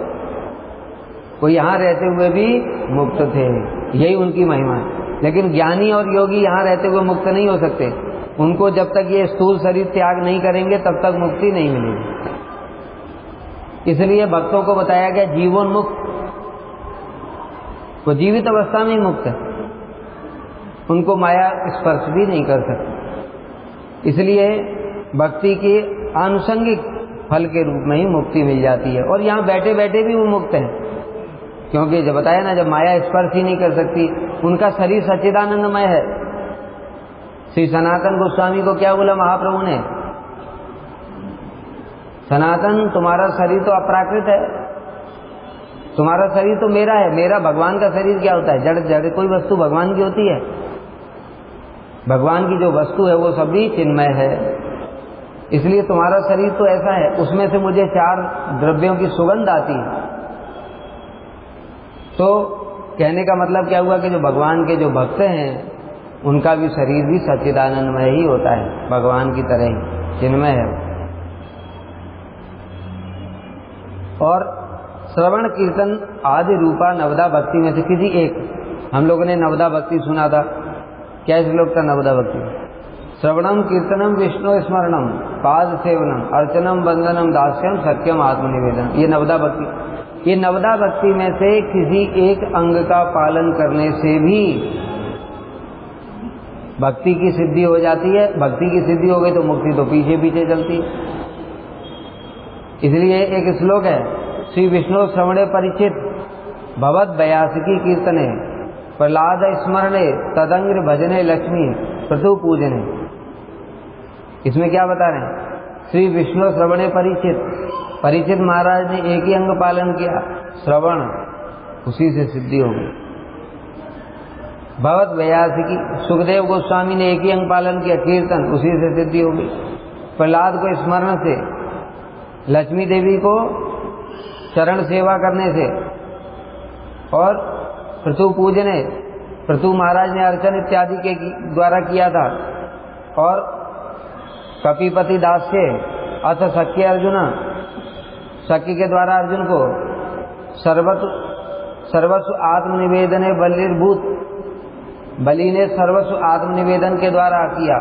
वो यहाँ रहते हुए भी मुक्त थे, यही उनकी महिमा है। लेकिन ज्ञानी और योगी यहाँ रहते हुए मुक्त नहीं हो सकते। उनको जब तक ये स्थूल शरीर त्याग नहीं करेंगे तब तक मुक्ति नहीं मिलेगी। इसलिए भक्तों को बताया गया जीवोन्मुक्त, वो जीवित अवस्था में ही मुक्त है, उनको माया स्पर्श भी नहीं कर सकती। इसलिए भक्ति के आनुषंगिक फल के रूप में ही मुक्ति मिल जाती है। और यहाँ बैठे बैठे भी वो मुक्त हैं, क्योंकि जब बताया ना, जब माया स्पर्श ही नहीं कर सकती, उनका शरीर सच्चिदानंदमय है। श्री सनातन गोस्वामी को क्या बोला महाप्रभु ने? सनातन, तुम्हारा शरीर तो अपराकृत है, तुम्हारा शरीर तो मेरा है। मेरा भगवान का शरीर क्या होता है? जड़ जड़ कोई वस्तु भगवान की होती है। भगवान की जो वस्तु है वो सभी चिन्मय है। इसलिए तुम्हारा शरीर तो ऐसा है, उसमें से मुझे 4 द्रव्यों की सुगंध आती है। तो कहने का मतलब क्या हुआ कि जो भगवान के जो भक्त हैं उनका भी शरीर भी सच्चिदानंदमय ही होता है, भगवान की तरह ही चिन्मय है। और श्रवण कीर्तन आदि रूपा नवदा भक्ति में से किसी एक, हम लोगों ने नवदा भक्ति सुना था। क्या श्लोक था नवदा भक्ति? श्रवणम कीर्तनम विष्णु स्मरणम पाद सेवनम अर्चनम वंदनम दास्यम सत्यम आत्मनिवेदन, ये नवदा भक्ति। ये नवदा भक्ति में से किसी एक अंग का पालन करने से भी भक्ति की सिद्धि हो जाती है। भक्ति की सिद्धि हो गई तो मुक्ति तो पीछे पीछे चलती है। इसलिए एक श्लोक है, श्री विष्णु श्रवणे परिचित भवद बयासिकी कीर्तने प्रहलाद स्मरणे तदंग्र भजने लक्ष्मी प्रतु पूजने। इसमें क्या बता रहे हैं? श्री विष्णु श्रवणे परिचित, परिचित महाराज ने एक ही अंग पालन किया, श्रवण, उसी से सिद्धि हो गई। भगवत व्यासिकी, सुखदेव गोस्वामी ने एक ही अंग पालन किया, कीर्तन, उसी से सिद्धि हो गई। प्रहलाद को स्मरण से, लक्ष्मी देवी को चरण सेवा करने से, और प्रतु पूजने, प्रतु महाराज ने अर्चन इत्यादि के द्वारा किया था, और कपिपति दास से, अथ सख्य अर्जुन, सख्य के द्वारा अर्जुन को सर्वस्व आत्मनिवेदने बलिर्भूत, बलि ने सर्वस्व आत्मनिवेदन के द्वारा किया।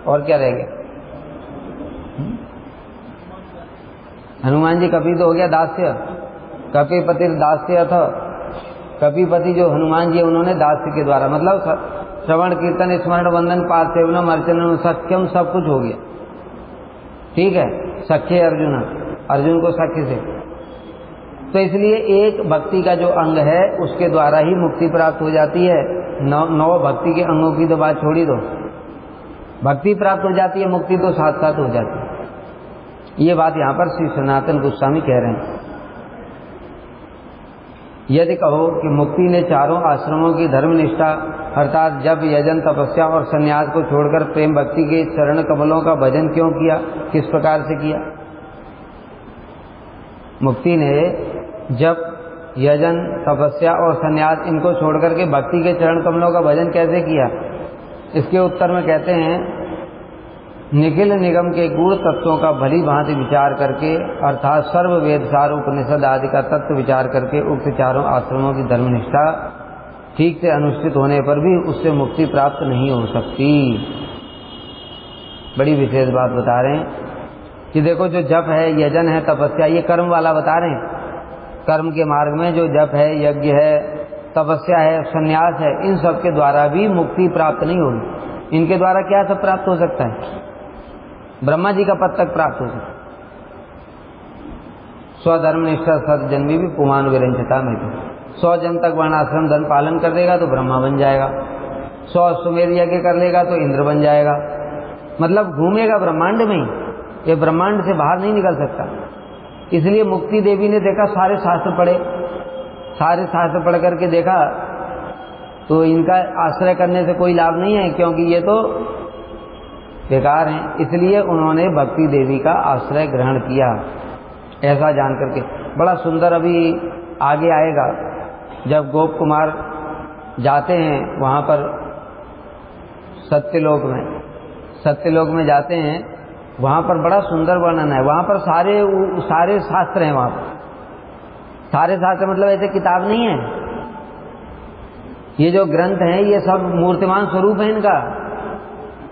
और क्या रह गया? हनुमान जी कपि तो हो गया दास्य, कपिपति दास्य था, कपिपति जो हनुमान जी उन्होंने दास्य के द्वारा, मतलब श्रवण कीर्तन स्मरण वंदन पाद सेवनम अर्चनम सख्यम सब कुछ हो गया। ठीक है, सख्य अर्जुन, अर्जुन को सख्य से। तो इसलिए एक भक्ति का जो अंग है उसके द्वारा ही मुक्ति प्राप्त हो जाती है। नौ भक्ति के अंगों की तो बात छोड़ी दो, भक्ति प्राप्त हो जाती है, मुक्ति तो साथ साथ हो जाती है। ये बात यहाँ पर श्री सनातन गोस्वामी कह रहे हैं। यदि कहो कि मुक्ति ने चारों आश्रमों की धर्मनिष्ठा अर्थात जप, यजन, तपस्या और संन्यास को छोड़कर प्रेम भक्ति के चरण कमलों का भजन क्यों किया, किस प्रकार से किया? मुक्ति ने जप, यजन, तपस्या और संन्यास इनको छोड़कर के भक्ति के चरण कमलों का भजन कैसे किया? इसके उत्तर में कहते हैं, निखिल निगम के गूढ़ तत्वों का भली भांति विचार करके अर्थात सर्व वेद सार उपनिषद आदि का तत्व विचार करके उक्त चारों आश्रमों की धर्मनिष्ठा ठीक से अनुष्ठित होने पर भी उससे मुक्ति प्राप्त नहीं हो सकती। बड़ी विशेष बात बता रहे हैं कि देखो, जो जप है, यजन है, तपस्या, ये कर्म वाला बता रहे हैं। कर्म के मार्ग में जो जप है, यज्ञ है, तपस्या है, संन्यास है, इन सब के द्वारा भी मुक्ति प्राप्त नहीं होगी। इनके द्वारा क्या सब प्राप्त हो सकता है? ब्रह्मा जी का पद तक प्राप्त हो सकता है। स्वधर्मनिष्ठा सतजन्मी भी पुमान विरंचता में, 100 जन तक वर्णाश्रम धर्म पालन कर देगा तो ब्रह्मा बन जाएगा, 100 अश्वमेध यज्ञ कर लेगा तो इंद्र बन जाएगा। मतलब घूमेगा ब्रह्मांड में ही, ये ब्रह्मांड से बाहर नहीं निकल सकता। इसलिए मुक्ति देवी ने देखा, सारे शास्त्र पढ़े, सारे शास्त्र पढ़ करके देखा तो इनका आश्रय करने से कोई लाभ नहीं है, क्योंकि ये तो बेकार हैं। इसलिए उन्होंने भक्ति देवी का आश्रय ग्रहण किया। ऐसा जान करके बड़ा सुंदर अभी आगे आएगा, जब गोप कुमार जाते हैं वहाँ पर सत्यलोक में जाते हैं, वहाँ पर बड़ा सुंदर वर्णन है। वहाँ पर सारे शास्त्र हैं। वहाँ पर सारे शास्त्र मतलब ऐसे किताब नहीं है, ये जो ग्रंथ हैं ये सब मूर्तिमान स्वरूप है इनका।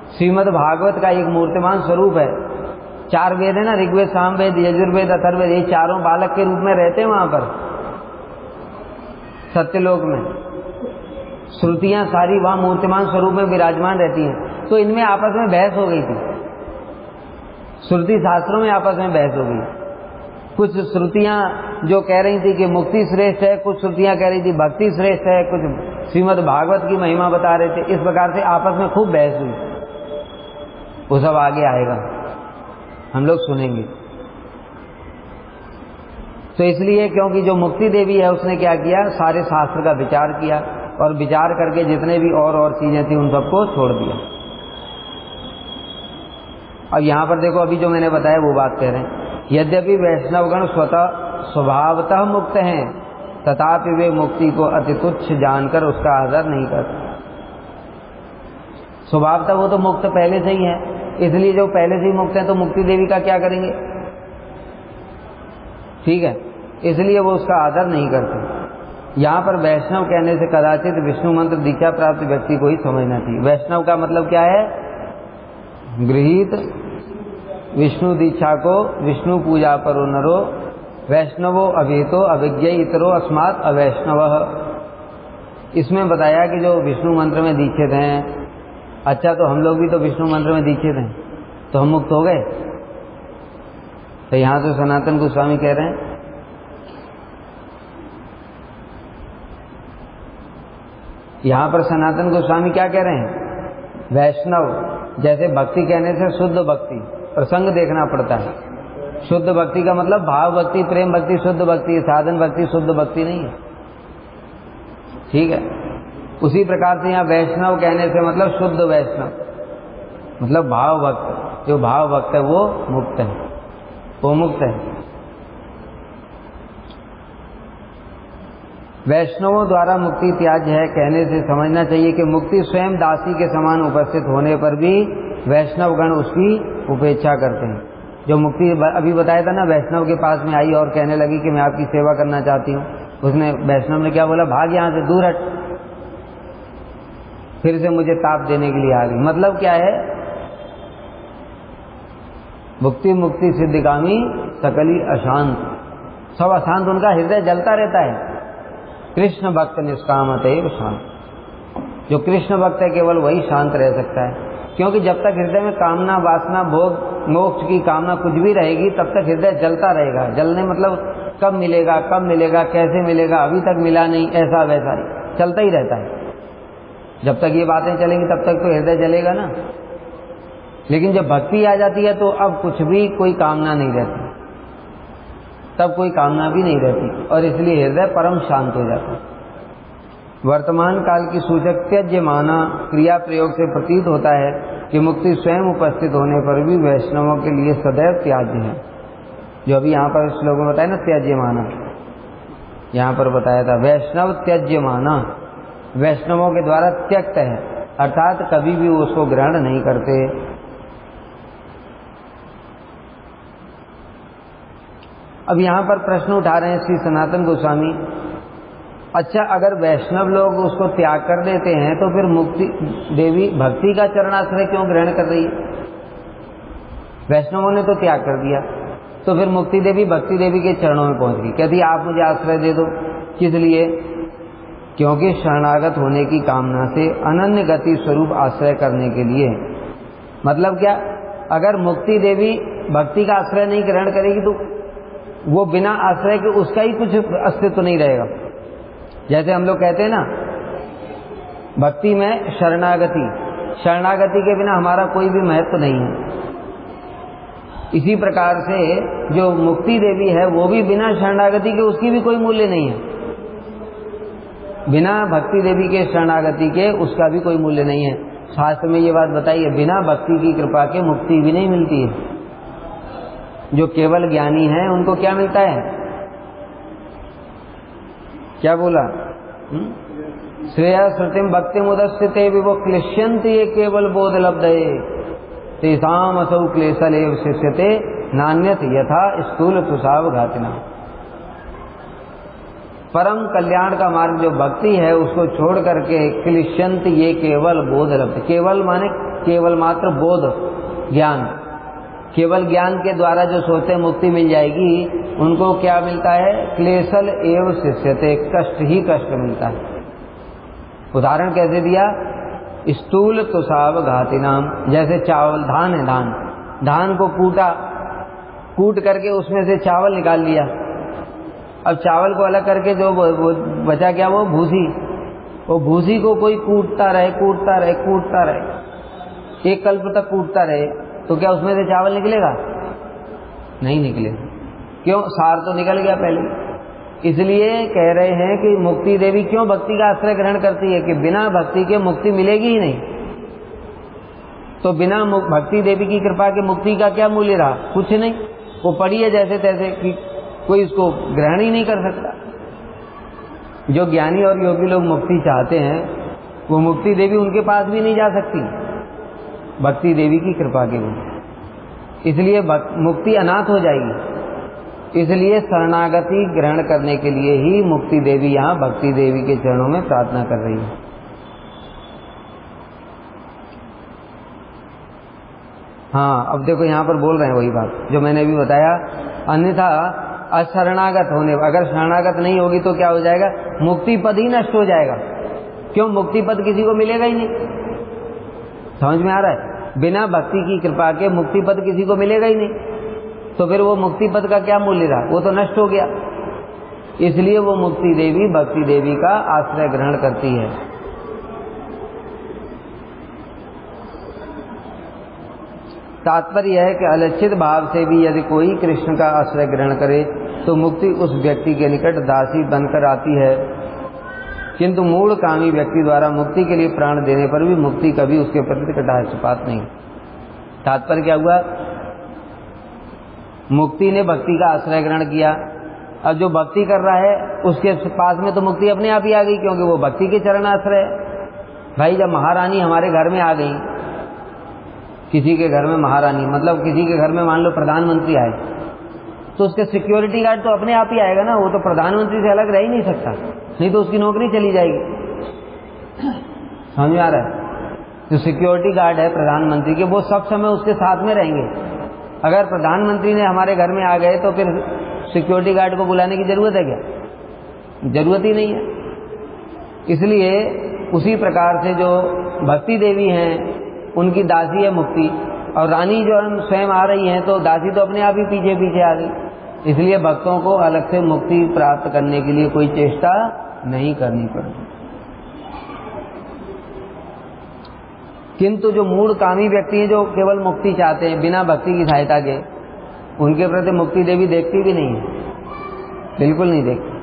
श्रीमद् भागवत का एक मूर्तिमान स्वरूप है। 4 वेद है ना, ऋग्वेद, सामवेद, यजुर्वेद, अथर्ववेद, ये चारों बालक के रूप में रहते हैं वहाँ पर सत्यलोक में। श्रुतियाँ सारी वहाँ मूर्तिमान स्वरूप में विराजमान रहती हैं। तो इनमें आपस में बहस हो गई थी, श्रुति शास्त्रों में आपस में बहस हो गई। कुछ श्रुतियाँ जो कह रही थी कि मुक्ति श्रेष्ठ है, कुछ श्रुतियाँ कह रही थी भक्ति श्रेष्ठ है, कुछ श्रीमद् भागवत की महिमा बता रहे थे। इस प्रकार से आपस में खूब बहस हुई। वो सब आगे आएगा, हम लोग सुनेंगे। तो इसलिए क्योंकि जो मुक्ति देवी है उसने क्या किया, सारे शास्त्र का विचार किया और विचार करके जितने भी और चीजें थी उन सबको छोड़ दिया। अब यहाँ पर देखो, अभी जो मैंने बताया वो बात कह रहे हैं, यद्यपि वैष्णवगण स्वभावतः मुक्त हैं, तथापि वे मुक्ति को अति तुच्छ जानकर उसका आदर नहीं करते। स्वभावतः वो तो मुक्त पहले से ही है, इसलिए जो पहले से ही मुक्त हैं तो मुक्ति देवी का क्या करेंगे? ठीक है, इसलिए वो उसका आदर नहीं करते। यहाँ पर वैष्णव कहने से कदाचित विष्णु मंत्र दीक्षा प्राप्त व्यक्ति को ही समझना चाहिए। वैष्णव का मतलब क्या है? गृहीत विष्णु दीक्षा को विष्णु पूजा परो नरो, वैष्णवो अभेतो अभिज्ञ इतरो अस्मात् अवैष्णव। इसमें बताया कि जो विष्णु मंत्र में दीक्षित हैं अच्छा, तो हम लोग भी तो विष्णु मंत्र में दीक्षित हैं, तो हम मुक्त हो गए? तो यहां तो सनातन गोस्वामी कह रहे हैं यहां पर सनातन गोस्वामी क्या कह रहे हैं? वैष्णव, जैसे भक्ति कहने से शुद्ध भक्ति, प्रसंग देखना पड़ता है। शुद्ध भक्ति का मतलब भाव भक्ति, प्रेम भक्ति शुद्ध भक्ति है, साधन भक्ति शुद्ध भक्ति नहीं है। ठीक है। उसी प्रकार से यहाँ वैष्णव कहने से मतलब शुद्ध वैष्णव, मतलब भाव भक्त। जो भाव भक्त है वो मुक्त है, वो मुक्त है। वैष्णवों द्वारा मुक्ति त्याज्य है कहने से समझना चाहिए कि मुक्ति स्वयं दासी के समान उपस्थित होने पर भी वैष्णव गण उसकी उपेक्षा करते हैं। जो मुक्ति अभी बताया था ना, वैष्णव के पास में आई और कहने लगी कि मैं आपकी सेवा करना चाहती हूँ, उसने वैष्णव ने क्या बोला? भाग यहाँ से, दूर हट, फिर से मुझे ताप देने के लिए आ गई। मतलब क्या है? मुक्ति मुक्ति सिद्धिकामी सकली अशांत, सब अशांत, उनका हृदय जलता रहता है। कृष्ण भक्त निष्कामत एव शांत, जो कृष्ण भक्त है केवल वही शांत रह सकता है। क्योंकि जब तक हृदय में कामना, वासना, भोग, मोक्ष की कामना कुछ भी रहेगी, तब तक हृदय जलता रहेगा। जलने मतलब कब मिलेगा, कब मिलेगा, कैसे मिलेगा, अभी तक मिला नहीं, ऐसा वैसा चलता ही रहता है। जब तक ये बातें चलेंगी तब तक तो हृदय जलेगा ना। लेकिन जब भक्ति आ जाती है तो अब कुछ भी, कोई कामना नहीं रहती, तब कोई कामना भी नहीं रहती, और इसलिए हृदय परम शांत हो जाता है। वर्तमान काल की सूचक त्यज्य माना क्रिया प्रयोग से प्रतीत होता है कि मुक्ति स्वयं उपस्थित होने पर भी वैष्णवों के लिए सदैव त्याज्य है। जो अभी यहाँ पर श्लोक में बताया ना, त्यज्य माना, यहाँ पर बताया था वैष्णव त्यज्य माना, वैष्णवों के द्वारा त्यक्त है, अर्थात कभी भी उसको ग्रहण नहीं करते। अब यहाँ पर प्रश्न उठा रहे हैं श्री सनातन गोस्वामी, अच्छा अगर वैष्णव लोग उसको त्याग कर देते हैं तो फिर मुक्ति देवी भक्ति का चरणाश्रय क्यों ग्रहण कर रही है? वैष्णवों ने तो त्याग कर दिया, तो फिर मुक्ति देवी भक्ति देवी के चरणों में पहुंच गई, कहती आप मुझे आश्रय दे दो। किस लिए? क्योंकि शरणागत होने की कामना से अनन्य गति स्वरूप आश्रय करने के लिए। मतलब क्या? अगर मुक्ति देवी भक्ति का आश्रय नहीं ग्रहण करेगी तो वो बिना आश्रय के उसका ही कुछ अस्तित्व नहीं रहेगा। जैसे हम लोग कहते हैं ना, भक्ति में शरणागति, शरणागति के बिना हमारा कोई भी महत्व नहीं है। इसी प्रकार से जो मुक्ति देवी है वो भी बिना शरणागति के उसकी भी कोई मूल्य नहीं है। बिना भक्ति देवी के, शरणागति के, उसका भी कोई मूल्य नहीं है। शास्त्र में ये बात बताई है, बिना भक्ति की कृपा के मुक्ति भी नहीं मिलती है। जो केवल ज्ञानी है उनको क्या मिलता है? क्या बोला? श्रेया श्रुतिम भक्ति मुदस्यते विवो क्लिश्यन्ति ये केवल बोध लब्धये तेषाम असौ क्लेशलेव शिष्यते नान्यत यथा स्थूल तुषाव घातिना। परम कल्याण का मार्ग जो भक्ति है उसको छोड़ करके क्लिश्यन्ति ये केवल बोध लब्ध, केवल माने केवल मात्र बोध, ज्ञान, केवल ज्ञान के द्वारा जो सोचते मुक्ति मिल जाएगी, उनको क्या मिलता है? क्लेशल एव शिष्यते, कष्ट ही कष्ट मिलता है। उदाहरण कैसे दिया? स्थूल तुषाव घातिनाम, जैसे चावल, धान है, धान को कूट करके उसमें से चावल निकाल लिया। अब चावल को अलग करके जो बचा क्या? वो भूसी, वो भूसी को कोई कूटता रहे, एक कल्प तक कूटता रहे, तो क्या उसमें से चावल निकलेगा? नहीं निकलेगा। क्यों? सार तो निकल गया पहले। इसलिए कह रहे हैं कि मुक्ति देवी क्यों भक्ति का आश्रय ग्रहण करती है कि बिना भक्ति के मुक्ति मिलेगी ही नहीं। तो बिना भक्ति देवी की कृपा के मुक्ति का क्या मूल्य रहा? कुछ नहीं, वो पड़ी है जैसे तैसे कि कोई इसको ग्रहण ही नहीं कर सकता। जो ज्ञानी और योगी लोग मुक्ति चाहते हैं वो मुक्ति देवी उनके पास भी नहीं जा सकती भक्ति देवी की कृपा के बिना, इसलिए मुक्ति अनाथ हो जाएगी। इसलिए शरणागति ग्रहण करने के लिए ही मुक्ति देवी यहाँ भक्ति देवी के चरणों में प्रार्थना कर रही है। हाँ, अब देखो यहाँ पर बोल रहे हैं वही बात जो मैंने अभी बताया। अन्यथा अशरणागत होने, अगर शरणागत नहीं होगी तो क्या हो जाएगा? मुक्ति पद ही नष्ट हो जाएगा। क्यों? मुक्ति पद किसी को मिलेगा ही नहीं। समझ में आ रहा है? बिना भक्ति की कृपा के मुक्ति पद किसी को मिलेगा ही नहीं, तो फिर वो मुक्ति पद का क्या मूल्य रहा? वो तो नष्ट हो गया। इसलिए वो मुक्ति देवी भक्ति देवी का आश्रय ग्रहण करती है। तात्पर्य है कि अलक्षित भाव से भी यदि कोई कृष्ण का आश्रय ग्रहण करे तो मुक्ति उस व्यक्ति के निकट दासी बनकर आती है, किंतु मूढ़ कामी व्यक्ति द्वारा मुक्ति के लिए प्राण देने पर भी मुक्ति कभी उसके प्रति कटाक्षपात नहीं। तात्पर्य क्या हुआ? मुक्ति ने भक्ति का आश्रय ग्रहण किया, अब जो भक्ति कर रहा है उसके पास में तो मुक्ति अपने आप ही आ गई, क्योंकि वो भक्ति के चरण आश्रय है। भाई जब महारानी हमारे घर में आ गई, किसी के घर में महारानी मतलब किसी के घर में मान लो प्रधानमंत्री आए, तो उसके सिक्योरिटी गार्ड तो अपने आप ही आएगा ना, वो तो प्रधानमंत्री से अलग रह ही नहीं सकता, नहीं तो उसकी नौकरी चली जाएगी। समझ में आ रहा है? जो सिक्योरिटी गार्ड है प्रधानमंत्री के, वो सब समय उसके साथ में रहेंगे। अगर प्रधानमंत्री ने हमारे घर में आ गए तो फिर सिक्योरिटी गार्ड को बुलाने की जरूरत है क्या? जरूरत ही नहीं है। इसलिए उसी प्रकार से जो भक्ति देवी हैं उनकी दासी है मुक्ति, और रानी जो स्वयं आ रही हैं तो दासी तो अपने आप ही पीछे पीछे आ गई। इसलिए भक्तों को अलग से मुक्ति प्राप्त करने के लिए कोई चेष्टा नहीं करनी पड़ती। किंतु जो मूढ़ कामी व्यक्ति हैं, जो केवल मुक्ति चाहते हैं बिना भक्ति की सहायता के, उनके प्रति मुक्ति देवी देखती भी नहीं है, बिल्कुल नहीं देखती।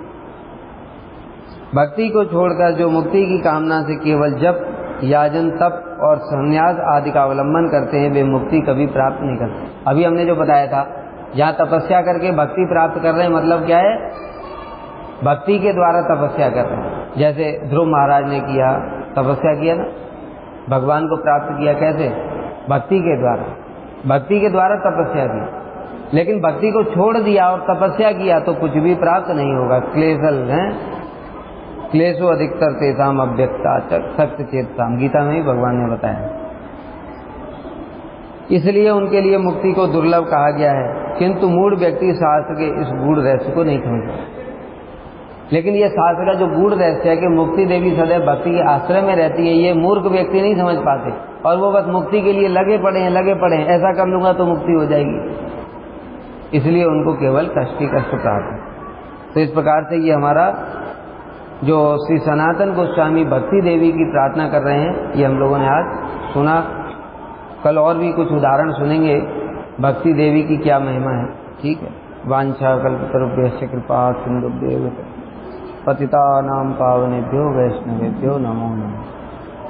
भक्ति को छोड़कर जो मुक्ति की कामना से केवल जप याजन तप और संन्यास आदि का अवलंबन करते हैं, वे मुक्ति कभी प्राप्त नहीं करते। अभी हमने जो बताया था, जहाँ तपस्या करके भक्ति प्राप्त कर रहे हैं, मतलब क्या है? भक्ति के द्वारा तपस्या कर रहे हैं। जैसे ध्रुव महाराज ने किया, तपस्या किया ना, भगवान को प्राप्त किया। कैसे? भक्ति के द्वारा, भक्ति के द्वारा तपस्या की। लेकिन भक्ति को छोड़ दिया और तपस्या किया तो कुछ भी प्राप्त नहीं होगा। क्लेशल है, क्लेशो अधिकतर तेसाम अव्यक्ता सक्त चेतसाम, गीता में ही भगवान ने बताया। इसलिए उनके लिए मुक्ति को दुर्लभ कहा गया है, किंतु मूढ़ व्यक्ति शास्त्र के इस गूढ़ रहस्य को नहीं समझता। लेकिन ये शास्त्र का जो गूढ़ रहस्य है कि मुक्ति देवी सदैव भक्ति के आश्रय में रहती है, ये मूर्ख व्यक्ति नहीं समझ पाते, और वो बस मुक्ति के लिए लगे पड़े हैं, ऐसा कर लूंगा तो मुक्ति हो जाएगी। इसलिए उनको केवल कष्ट ही कष्ट प्राप्त है। तो इस प्रकार से ये हमारा जो श्री सनातन गोस्वामी भक्ति देवी की प्रार्थना कर रहे हैं, ये हम लोगों ने आज सुना। कल और भी कुछ उदाहरण सुनेंगे भक्ति देवी की क्या महिमा है। ठीक है। वांछा कल्पतरुभ्यश्च कृपा सिंधुभ्यो पतितानां पावनेभ्यो वैष्णवेभ्यो नमो नमः।